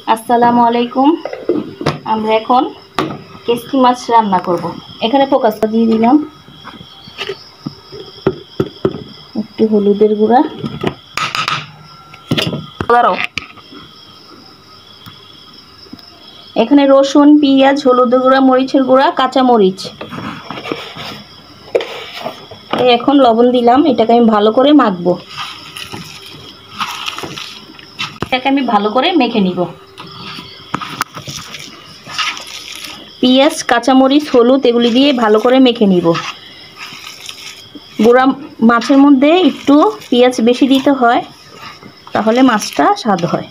আসসালামু আলাইকুম। আমরা এখন কেসকি মাছ রান্না করব। এখানে ফোকাসটা দিয়ে দিলাম, একটু হলুদের গুঁড়া, এখানে রসুন, পেঁয়াজ, হলুদের গুঁড়া, মরিচের গুঁড়া, কাঁচা মরিচ, এখন লবণ দিলাম। এটাকে আমি ভালো করে মাখবো। এটাকে আমি ভালো করে মেখে নিব। পেঁয়াজ, কাঁচামরিচ, হলুদ এগুলি দিয়ে ভালো করে মেখে নিব। গুঁড়া মাছের মধ্যে একটু পেঁয়াজ বেশি দিতে হয়, তাহলে মাছটা স্বাদ হয়।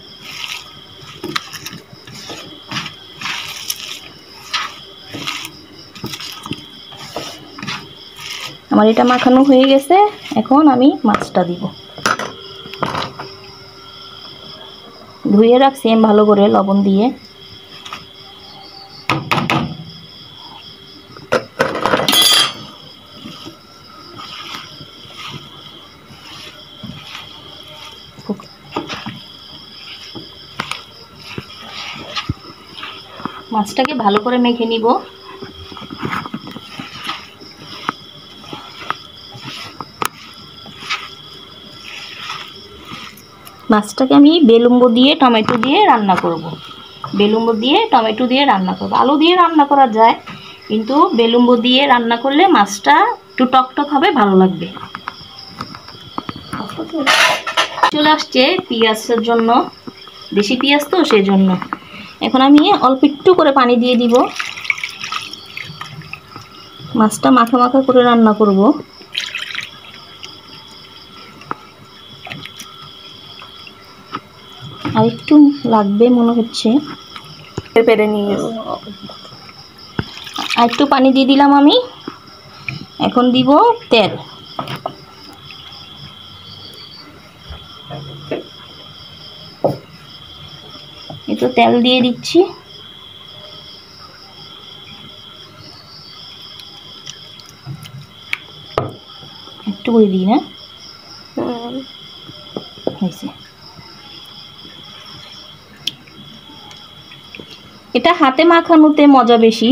আমার এটা মাখানো হয়ে গেছে, এখন আমি মাছটা দিব। ধুয়ে রাখছি আমি ভালো করে লবণ দিয়ে। মাছটাকে ভালো করে মেখে নিব। মাছটাকে আমি বেলুম্বো দিয়ে টমেটো দিয়ে রান্না করব। বেলুম্বো দিয়ে টমেটো দিয়ে রান্না করব। আলু দিয়ে রান্না করা যায়, কিন্তু বেলুম্বো দিয়ে রান্না করলে মাছটা একটু টকটক হবে, ভালো লাগবে। চলে আসছে পেঁয়াজের জন্য, বেশি পেঁয়াজ তো সেই জন্য। এখন আমি অল্প একটু করে পানি দিয়ে দিব। মাছটা মাখা মাখা করে রান্না করব। আর একটু লাগবে মনে হচ্ছে, পেরে নিয়ে আর একটু পানি দিয়ে দিলাম আমি। এখন দিব তেল। একটু তেল দিয়ে দিচ্ছি। একটু করে দিই না, হয়েছে। এটা হাতে মাখানোতে মজা বেশি।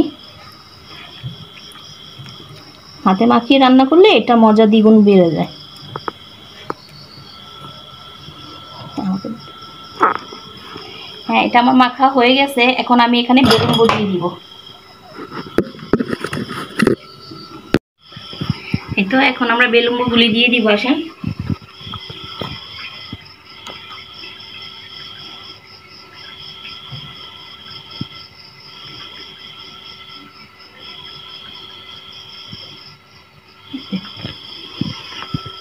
হাতে মাখিয়ে রান্না করলে এটা মজা দ্বিগুণ বেড়ে যায়। হ্যাঁ, এটা আমার মাখা হয়ে গেছে। এখন আমি এখানে বেলুন দিয়ে দিব। এই তো এখন আমরা বেলুনগুলি দিয়ে দিব। আসেন,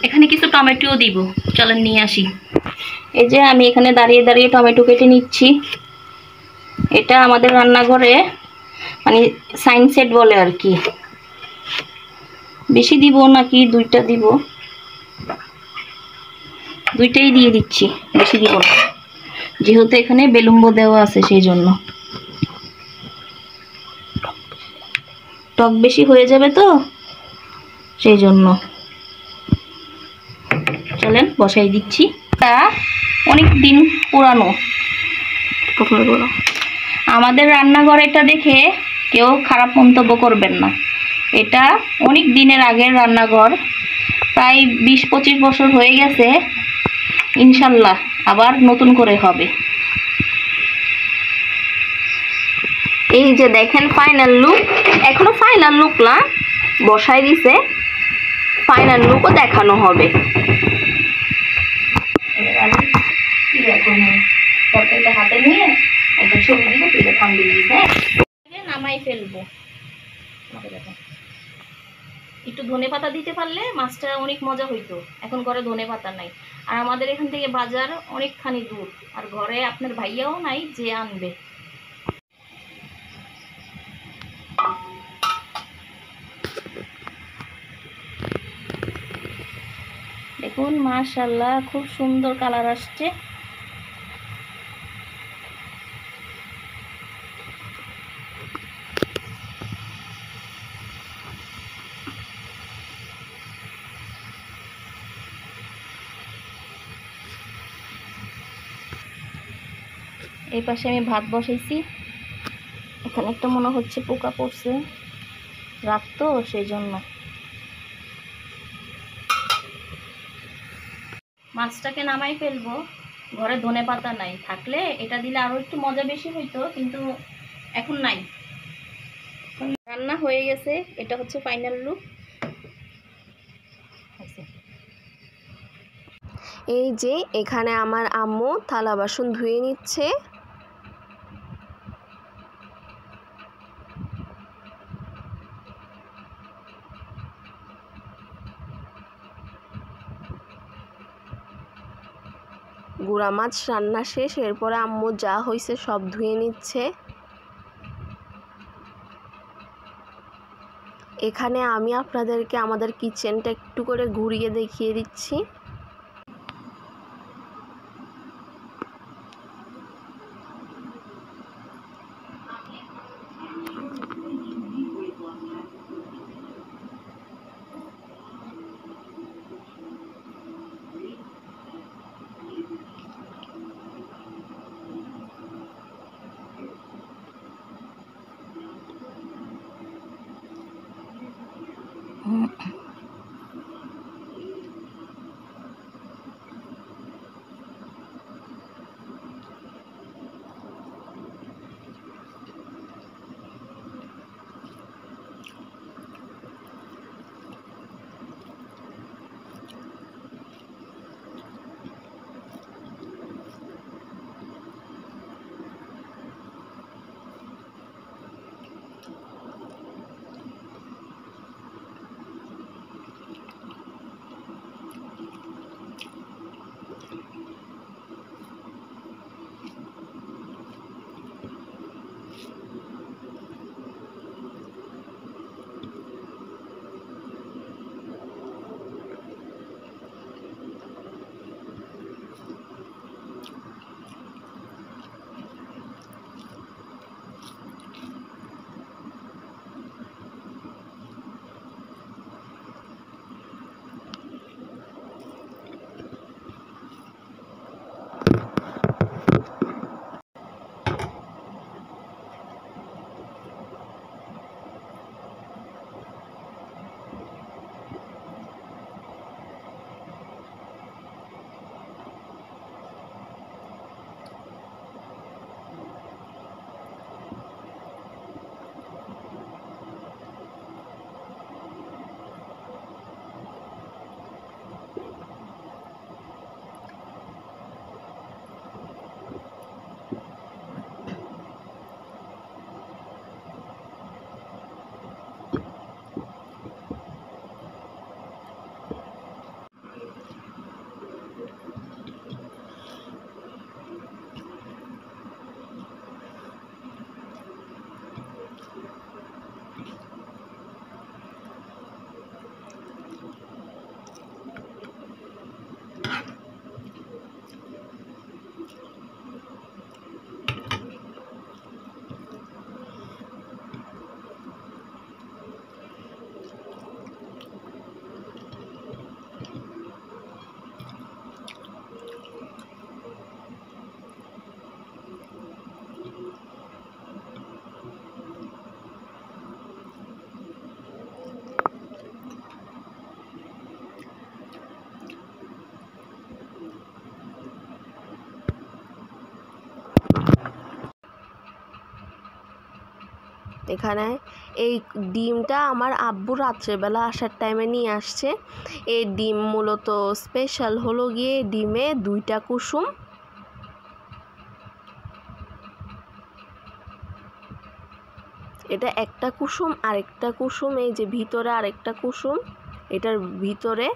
এখানে কিছু টমেটো দিব, চলেন নিয়ে আসি। এই যে আমি এখানে দাঁড়িয়ে দাঁড়িয়ে টমেটো কেটে নিচ্ছি। এটা আমাদের রান্নাঘরে মানে সাইনসেট বলে আর কি। বেশি দিব নাকি দুইটা দিব, দুইটাই দিয়ে দিচ্ছি, বেশি দিব না, যেহেতু এখানে বেলুম্বো দেওয়া আছে সেই জন্য। টক বেশি হয়ে যাবে তো সেই জন্য। চলেন বসাই দিচ্ছি। এটা অনেক দিন পুরানো। আমাদের রান্নাঘর এটা দেখে কেউ খারাপ মন্তব্য করবেন না। এটা অনেক দিনের আগের রান্নাঘর, প্রায় 20-25 বছর হয়ে গেছে। ইনশাল্লাহ আবার নতুন করে হবে। এই যে দেখেন ফাইনাল লুক। এখনো ফাইনাল লুক না, বসাই দিছে, ফাইনাল লুকও দেখানো হবে। তরকারিটা হাতে নিয়ে একটা ছবি দিব, তুলে থাম্বনেল দিব। নামাই ফেলবো। একটু ধনে পাতা দিতে পারলে মাছটা অনেক মজা হইতো। এখন ঘরে ধনে পাতা নাই, আর আমাদের এখান থেকে বাজার অনেকখানি দূর, আর ঘরে আপনার ভাইয়াও নাই যে আনবে। দেখুন মাশাআল্লাহ, খুব সুন্দর কালার আসছে। এই পাশে আমি ভাত বসাইছি। এখানে একটা মনে হচ্ছে পোকা পড়ছে, রাত তো সেই জন্য। মাছটাকে নামাই ফেলবো। ঘরে ধনে পাতা নাই, থাকলে এটা দিলে আরো একটু মজা বেশি হইতো, কিন্তু এখন নাই। রান্না হয়ে গেছে, এটা হচ্ছে ফাইনাল লুক। এই যে এখানে আমার আম্মু থালা বাসন ধুয়ে নিচ্ছে। গুড়া মাছ রান্না শেষ, এরপরে আম্মু যা হয়েছে সব ধুয়ে নিচ্ছে। এখানে আমি আপনাদেরকে আমাদের কিচেনটা একটু করে ঘুরিয়ে দেখিয়ে দিচ্ছি। এখানে এই ডিমটা আমার আব্বু রাত্রেবেলা আসার টাইমে নিয়ে আসছে। এই ডিম মূলত স্পেশাল হলো গিয়ে ডিমে 2টা কুসুম, এটা একটা কুসুম আরেকটা কুসুম, এই যে ভিতরে আরেকটা কুসুম, এটার ভিতরে।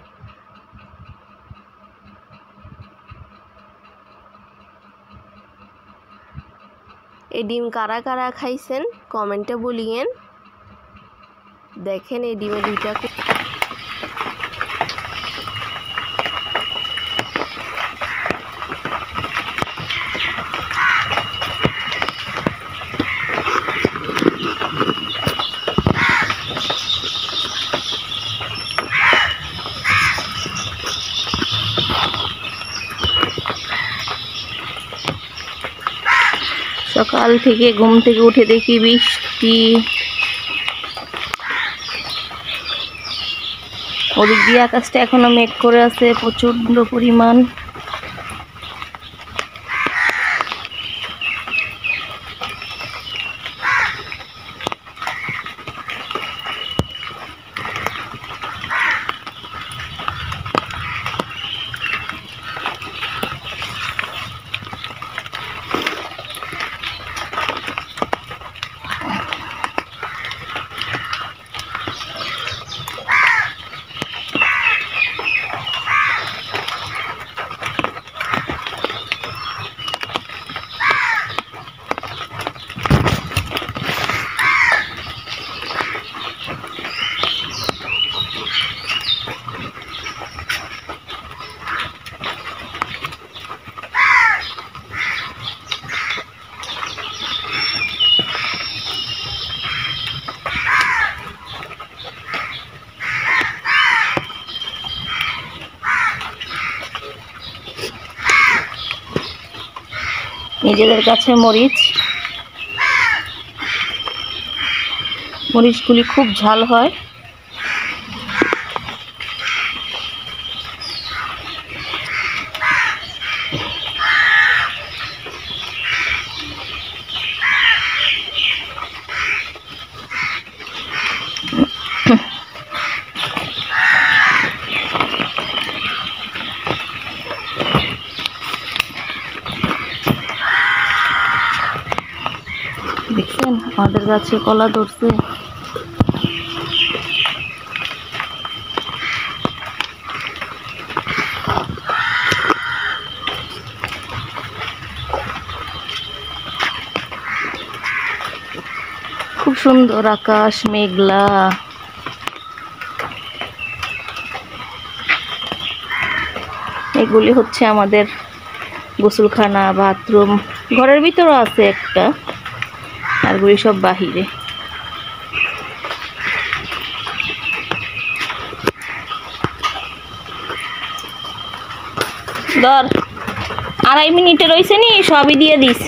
এই ডিম কারা কারা খাইছেন কমেন্টে বলিয়েন। দেখেন এই ডিমে 2টা সকাল থেকে ঘুম থেকে উঠে দেখি বৃষ্টি। ওদিক দিয়ে আকাশটা এখনো মেঘ করে আছে প্রচন্ড পরিমাণ। নিজেদের কাছে মরিচগুলি খুব ঝাল হয়। দেখছেন আমাদের গাছে কলা ধরছে। খুব সুন্দর আকাশ মেঘলা। এগুলি হচ্ছে আমাদের গোসলখানা, বাথরুম, ঘরের ভিতরে আছে একটা, আরগুলি সব বাহিরে। ধর 2.5 মিনিটে রয়েছে নি, সবই দিয়ে দিস।